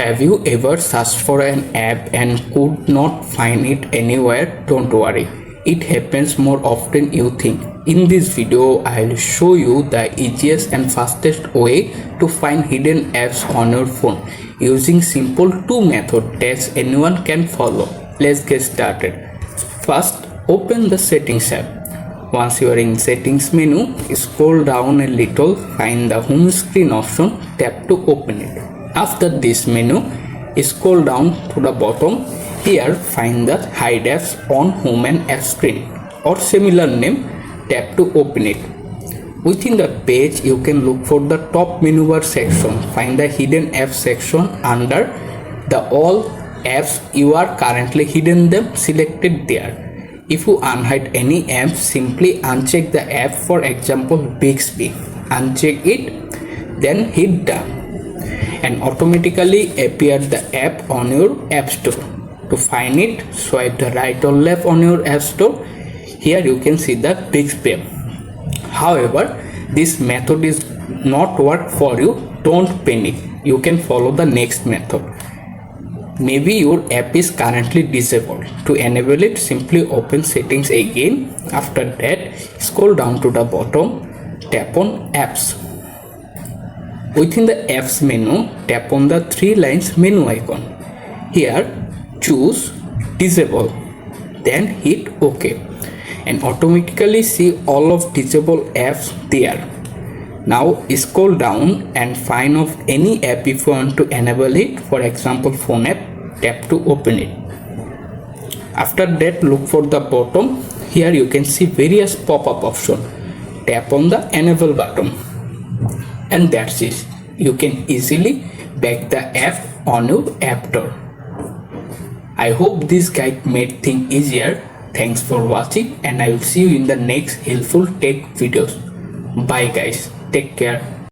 Have you ever searched for an app and could not find it anywhere? Don't worry, it happens more often you think. In this video, I'll show you the easiest and fastest way to find hidden apps on your phone using simple two methods that anyone can follow. Let's get started. First, open the settings app. Once you are in settings menu, scroll down a little, find the home screen option, tap to open it. After this menu, scroll down to the bottom. Here find the hide apps on home and app screen or similar name, tap to open it. Within the page, you can look for the top menu bar section. Find the hidden apps section under the all apps you are currently hidden them selected there. If you unhide any app, simply uncheck the app, for example Bixby. Uncheck it, then hit done, and automatically appear the app on your app store. To find it, swipe the right or left on your app store. Here you can see the Bixby. However, this method is not work for you. Don't panic. You can follow the next method. Maybe your app is currently disabled. To enable it, simply open settings again. After that, scroll down to the bottom, tap on apps. Within the apps menu, tap on the three lines menu icon. Here, choose disable, then hit OK, and automatically see all of disabled apps there. Now scroll down and find of any app if you want to enable it. For example, phone app, tap to open it. After that, look for the bottom. Here you can see various pop-up option. Tap on the enable button. And that's it. You can easily back the app on your app store. I hope this guide made things easier. Thanks for watching, and I will see you in the next helpful tech videos. Bye guys. Take care.